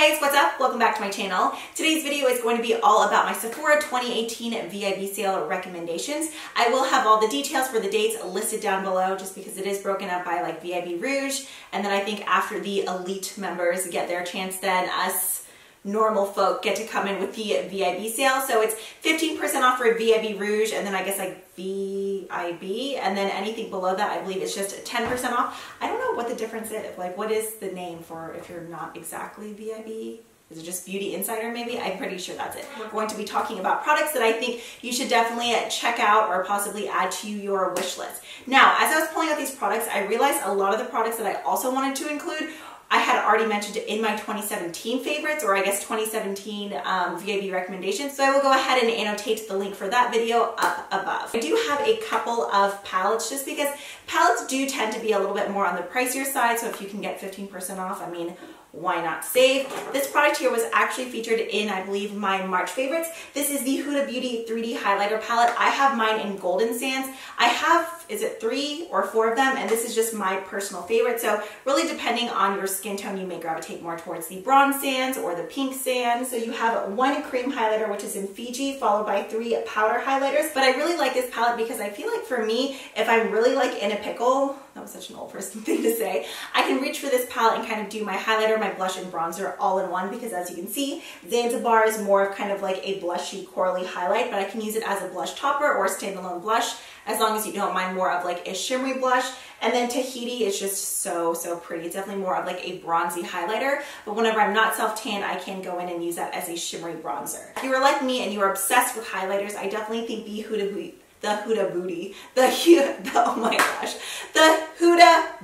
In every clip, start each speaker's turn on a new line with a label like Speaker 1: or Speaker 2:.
Speaker 1: Hey guys, what's up? Welcome back to my channel. Today's video is going to be all about my Sephora 2018 VIB sale recommendations. I will have all the details for the dates listed down below just because it is broken up by like VIB Rouge, and then I think after the elite members get their chance, then us normal folk get to come in with the VIB sale. So it's 15% off for VIB Rouge, and then I guess like VIB, and then anything below that I believe is just 10% off. I don't know what the difference is. Like, what is the name for if you're not exactly VIB? Is it just Beauty Insider maybe? I'm pretty sure that's it. We're going to be talking about products that I think you should definitely check out or possibly add to your wish list. Now, as I was pulling out these products, I realized a lot of the products that I also wanted to include I had already mentioned in my 2017 favorites, or I guess 2017 VIB recommendations. So I will go ahead and annotate the link for that video up above. I do have a couple of palettes just because palettes do tend to be a little bit more on the pricier side. So if you can get 15% off, I mean, why not save? This product here was actually featured in, I believe, my March favorites. This is the Huda Beauty 3D highlighter palette. I have mine in Golden Sands. I have, is it 3 or 4 of them? And this is just my personal favorite. So really depending on your skin tone, you may gravitate more towards the bronze sands or the pink sands. So you have one cream highlighter, which is in Fiji, followed by 3 powder highlighters. But I really like this palette because I feel like for me, if I'm really like in a pickle, that was such an old person thing to say, I can reach for this palette and kind of do my highlighter, my blush, and bronzer all in one, because as you can see, 𝗟𝗃𝗧'𝗦 is more of kind of like a blushy, corally highlight, but I can use it as a blush topper or a standalone blush, as long as you don't mind more of like a shimmery blush. And then 𝗿𝗃𝗧 is just so pretty. It's definitely more of like a bronzy highlighter, but whenever I'm not self-tan, I can go in and use that as a shimmery bronzer. If you are like me and you are obsessed with highlighters, I definitely think the Huda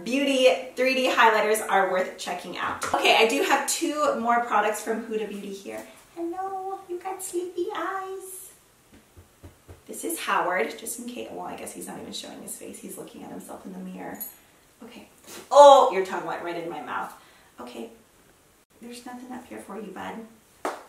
Speaker 1: Beauty 3D highlighters are worth checking out. Okay, I do have 2 more products from Huda Beauty here. Hello, you got sleepy eyes. This is Howard, just in case, well, I guess he's not even showing his face. He's looking at himself in the mirror. Okay. Oh, your tongue went right in my mouth. Okay, there's nothing up here for you, bud.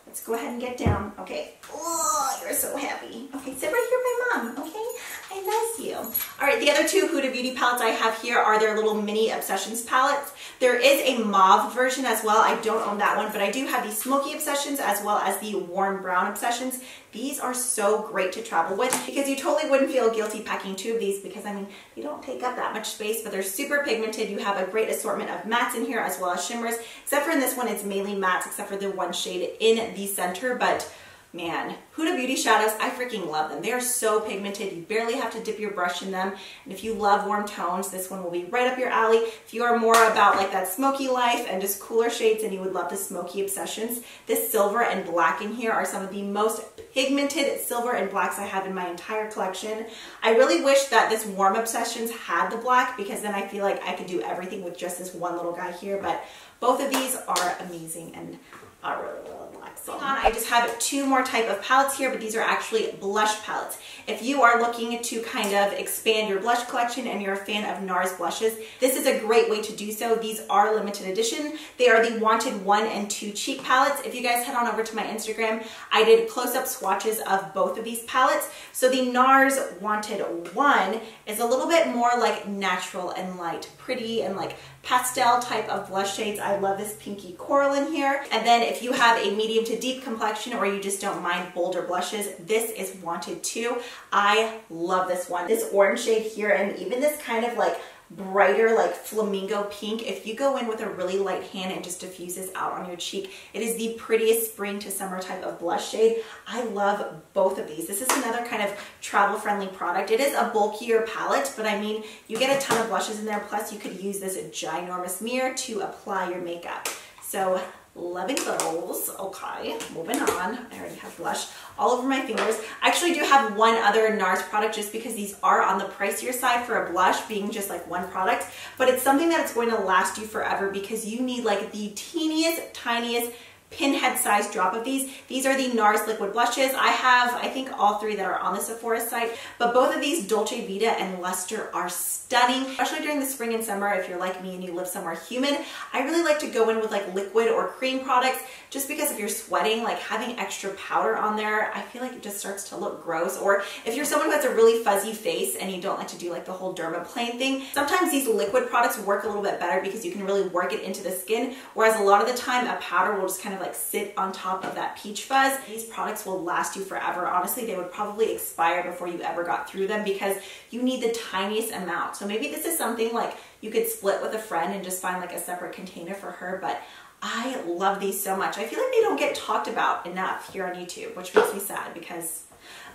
Speaker 1: Let's go ahead and get down. Okay. Oh, you're so happy. Okay, sit right here by mom, okay? I love you. All right, the other 2 Huda Beauty palettes I have here are their little mini Obsessions palettes. There is a mauve version as well. I don't own that one, but I do have the Smoky Obsessions as well as the Warm Brown Obsessions. These are so great to travel with because you totally wouldn't feel guilty packing 2 of these because, I mean, they don't take up that much space, but they're super pigmented. You have a great assortment of mattes in here as well as shimmers, except for in this one, it's mainly mattes except for the one shade in the center, but man, Huda Beauty shadows, I freaking love them. They are so pigmented. You barely have to dip your brush in them. And if you love warm tones, this one will be right up your alley. If you are more about like that smoky life and just cooler shades and you would love the Smoky Obsessions, this silver and black in here are some of the most pigmented silver and blacks I have in my entire collection. I really wish that this Warm Obsessions had the black because then I feel like I could do everything with just this one little guy here, but both of these are amazing and I really like them. I just have 2 more type of palettes here, but these are actually blush palettes. If you are looking to kind of expand your blush collection and you're a fan of NARS blushes, this is a great way to do so. These are limited edition. They are the Wanted 1 and 2 cheek palettes. If you guys head on over to my Instagram, I did close-up swatches of both of these palettes. So the NARS Wanted 1 is a little bit more like natural and light, pretty and like pastel type of blush shades. I love this pinky coral in here. And then if you have a medium to deep complexion or you just don't mind bolder blushes, this is Wanted 2. I love this one. This orange shade here and even this kind of like brighter like flamingo pink, if you go in with a really light hand and just diffuses out on your cheek, it is the prettiest spring to summer type of blush shade. I love both of these. This is another kind of travel friendly product. It is a bulkier palette, but I mean, you get a ton of blushes in there, plus you could use this ginormous mirror to apply your makeup. So loving those. Okay, moving on. I already have blush all over my fingers. I actually do have one other NARS product just because these are on the pricier side for a blush, being just like one product, but it's something that it's going to last you forever because you need like the teeniest, tiniest pinhead size drop of these. These are the NARS liquid blushes. I have, I think, all 3 that are on the Sephora site, but both of these, Dolce Vita and Luster, are stunning, especially during the spring and summer. If you're like me and you live somewhere humid, I really like to go in with like liquid or cream products just because if you're sweating, like having extra powder on there, I feel like it just starts to look gross. Or if you're someone who has a really fuzzy face and you don't like to do like the whole 𝗟𝗃𝗧'𝗦 thing, sometimes these liquid products work a little bit better because you can really work it into the skin, whereas a lot of the time a powder will just kind of of like sit on top of that peach fuzz. These products will last you forever. Honestly, they would probably expire before you ever got through them because you need the tiniest amount. So maybe this is something like you could split with a friend and just find like a separate container for her, but I love these so much. I feel like they don't get talked about enough here on YouTube, which makes me sad because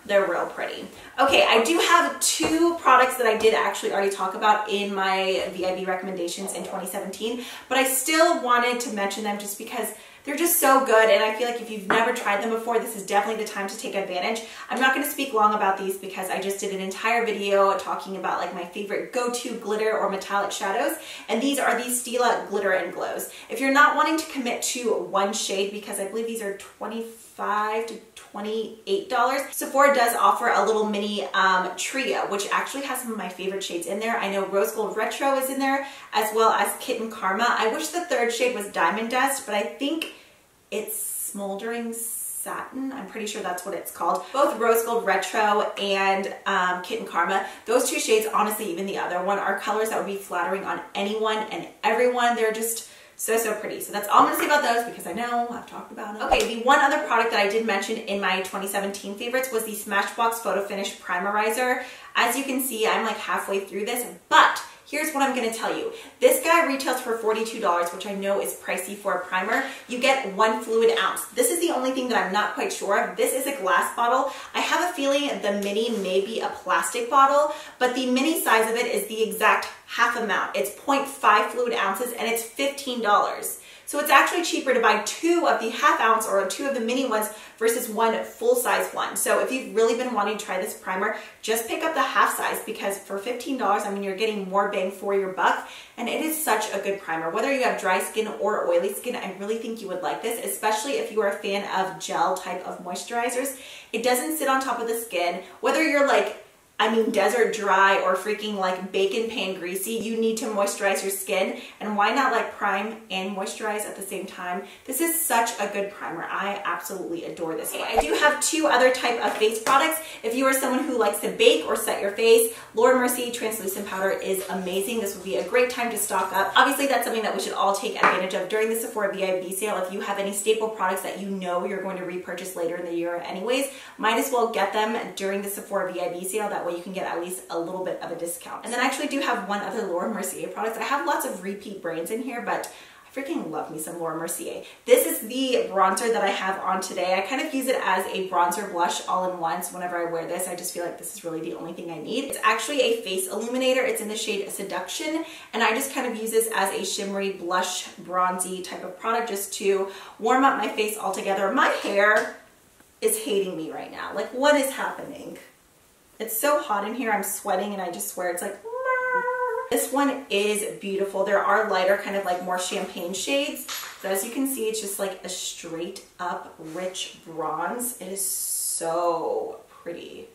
Speaker 1: they're real pretty. Okay, I do have 2 products that I did actually already talk about in my VIB recommendations in 2017, but I still wanted to mention them just because they're just so good, and I feel like if you've never tried them before, this is definitely the time to take advantage. I'm not going to speak long about these because I just did an entire video talking about like my favorite go-to glitter or metallic shadows, and these are the Stila Glitter and Glows. If you're not wanting to commit to one shade, because I believe these are $25 to $28, Sephora does offer a little mini trio, which actually has some of my favorite shades in there. I know Rose Gold Retro is in there, as well as 𝗏𝗏𝗧𝗦. I wish the 3rd shade was Diamond Dust, but I think it's 𝗟𝗚𝗧𝗏𝗏𝗧𝗏. I'm pretty sure that's what it's called. Both Rose Gold Retro and 𝗏𝗏𝗧𝗏. Those 2 shades, honestly, even the other one, are colors that would be flattering on anyone and everyone. They're just so pretty. So that's all I'm going to say about those because I know I've talked about them. Okay, the one other product that I did mention in my 2017 favorites was the Smashbox Photo Finish Primerizer. As you can see, I'm like halfway through this, but here's what I'm going to tell you. This guy retails for $42, which I know is pricey for a primer. You get 1 fluid ounce. This is the only thing that I'm not quite sure of. This is a glass bottle. I have a feeling the mini may be a plastic bottle, but the mini size of it is the exact half amount. It's 0.5 fluid ounces and it's $15. So it's actually cheaper to buy 2 of the half ounce or 2 of the mini ones versus 1 full size one. So if you've really been wanting to try this primer, just pick up the half size because for $15, I mean, you're getting more bang for your buck, and it is such a good primer. Whether you have dry skin or oily skin, I really think you would like this, especially if you are a fan of gel type of moisturizers. It doesn't sit on top of the skin. Whether you're like, I mean, desert dry or freaking like bacon pan greasy, you need to moisturize your skin, and why not like prime and moisturize at the same time? This is such a good primer. I absolutely adore this one. I do have 2 other type of face products. If you are someone who likes to bake or set your face, 𝗟𝗏𝗧𝗏 translucent powder is amazing. This would be a great time to stock up. Obviously, that's something that we should all take advantage of during the Sephora VIB sale. If you have any staple products that you know you're going to repurchase later in the year anyways, might as well get them during the Sephora VIB sale. That way you can get at least a little bit of a discount. And then I actually do have one other 𝗟𝗏𝗧𝗏 product. I have lots of repeat brands in here, but I freaking love me some 𝗟𝗏𝗧𝗏. This is the bronzer that I have on today. I kind of use it as a bronzer blush all in one. So whenever I wear this, I just feel like this is really the only thing I need. It's actually a face illuminator. It's in the shade Seduction, and I just kind of use this as a shimmery blush bronzy type of product just to warm up my face altogether. My hair is hating me right now. Like, what is happening? It's so hot in here, I'm sweating, and I just swear it's like, Murr. This one is beautiful. There are lighter, kind of like more champagne shades. So as you can see, it's just like a straight up rich bronze. It is so pretty.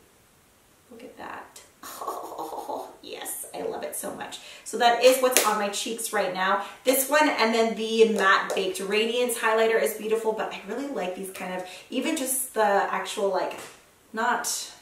Speaker 1: Look at that. Oh, yes, I love it so much. So that is what's on my cheeks right now. This one, and then the Matte Baked Radiance highlighter is beautiful, but I really like these kind of, even just the actual like, not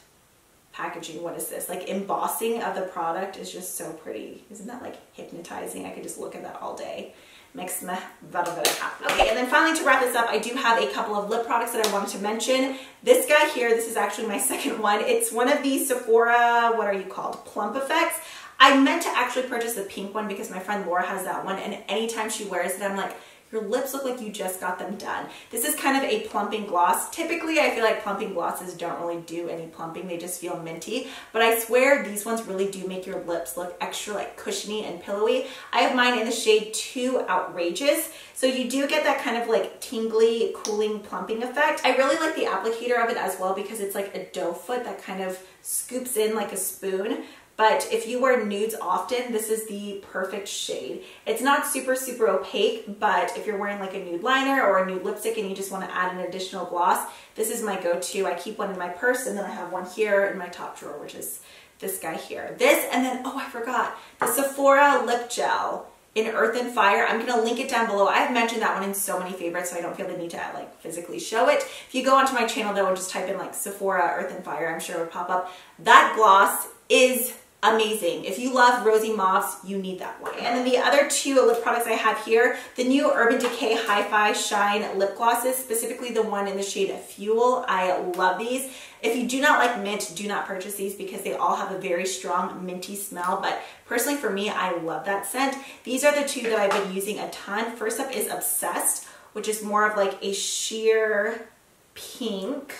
Speaker 1: packaging, what is this? Like embossing of the product is just so pretty. Isn't that like hypnotizing? I could just look at that all day. Makes me very happy. Okay, and then finally to wrap this up, I do have a couple of lip products that I wanted to mention. This guy here, this is actually my second one. It's one of the Sephora, what are you called? Plump Effects. I meant to actually purchase the pink one because my friend Laura has that one, and anytime she wears it, I'm like, your lips look like you just got them done. This is kind of a plumping gloss. Typically, I feel like plumping glosses don't really do any plumping. They just feel minty. But I swear these ones really do make your lips look extra like cushiony and pillowy. I have mine in the shade Too Outrageous. So you do get that kind of like tingly, cooling, plumping effect. I really like the applicator of it as well because it's like a doe foot that kind of scoops in like a spoon. But if you wear nudes often, this is the perfect shade. It's not super opaque, but if you're wearing like a nude liner or a nude lipstick and you just want to add an additional gloss, this is my go-to. I keep one in my purse, and then I have one here in my top drawer, which is this guy here. This, and then, oh, I forgot, the Sephora Lip Gel in Earth and Fire. I'm going to link it down below. I've mentioned that one in so many favorites, so I don't feel the need to like physically show it. If you go onto my channel though and just type in like Sephora Earth and Fire, I'm sure it would pop up. That gloss is amazing. If you love rosy mauves, you need that one. And then the other two lip products I have here, the new Urban Decay Hi-Fi Shine lip glosses, specifically the one in the shade Fuel. I love these. If you do not like mint, do not purchase these because they all have a very strong minty smell, but personally for me, I love that scent. These are the two that I've been using a ton. First up is Obsessed, which is more of like a sheer pink.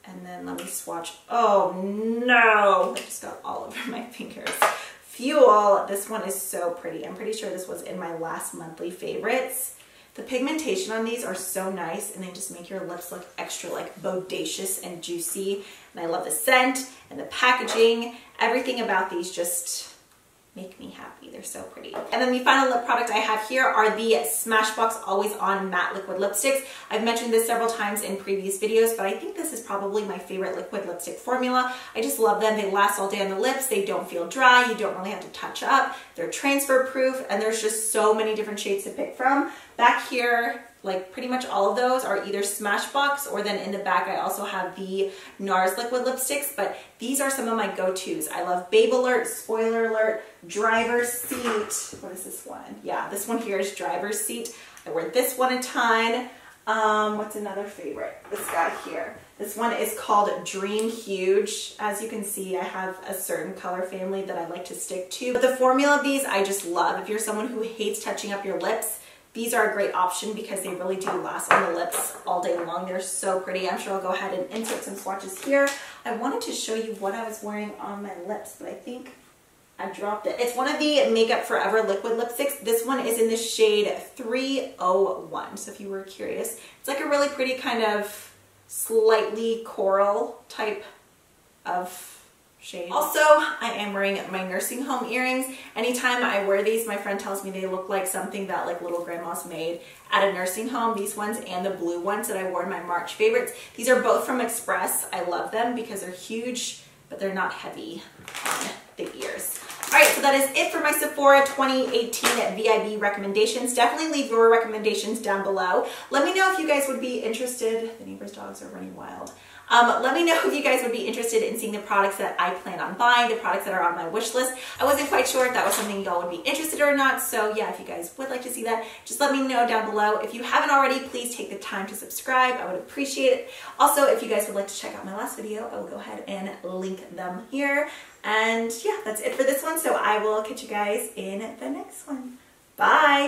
Speaker 1: And then let me swatch. Oh no, I just got all over my fingers. Fuel, this one is so pretty. I'm pretty sure this was in my last monthly favorites. The pigmentation on these are so nice and they just make your lips look extra like bodacious and juicy. And I love the scent and the packaging. Everything about these just make me happy. They're so pretty. And then the final lip product I have here are the Smashbox Always On Matte Liquid Lipsticks. I've mentioned this several times in previous videos, but I think this is probably my favorite liquid lipstick formula. I just love them. They last all day on the lips. They don't feel dry. You don't really have to touch up. They're transfer proof and there's just so many different shades to pick from. Back here, like pretty much all of those are either Smashbox or then in the back I also have the NARS liquid lipsticks, but these are some of my go-tos. I love Babe Alert, Spoiler Alert, Driver's Seat. What is this one? Yeah, this one here is Driver's Seat. I wear this one a ton. What's another favorite? This guy here. This one is called Dream Huge. As you can see, I have a certain color family that I like to stick to. But the formula of these I just love. If you're someone who hates touching up your lips, these are a great option because they really do last on the lips all day long. They're so pretty. I'm sure I'll go ahead and insert some swatches here. I wanted to show you what I was wearing on my lips, but I think I dropped it. It's one of the Makeup Forever liquid lipsticks. This one is in the shade 301. So if you were curious, it's like a really pretty kind of slightly coral type of shade. Also, I am wearing my nursing home earrings. Anytime I wear these, my friend tells me they look like something that like little grandma's made at a nursing home. These ones and the blue ones that I wore in my March favorites. These are both from Express. I love them because they're huge, but they're not heavy on the ears. All right, so that is it for my Sephora 2018 VIB recommendations. Definitely leave your recommendations down below. Let me know if you guys would be interested. The neighbor's dogs are running wild. Let me know if you guys would be interested in seeing the products that I plan on buying, the products that are on my wish list. I wasn't quite sure if that was something y'all would be interested in or not, so yeah, if you guys would like to see that, just let me know down below. If you haven't already, please take the time to subscribe. I would appreciate it. Also, if you guys would like to check out my last video, I will go ahead and link them here. And yeah, that's it for this one, so I will catch you guys in the next one. Bye!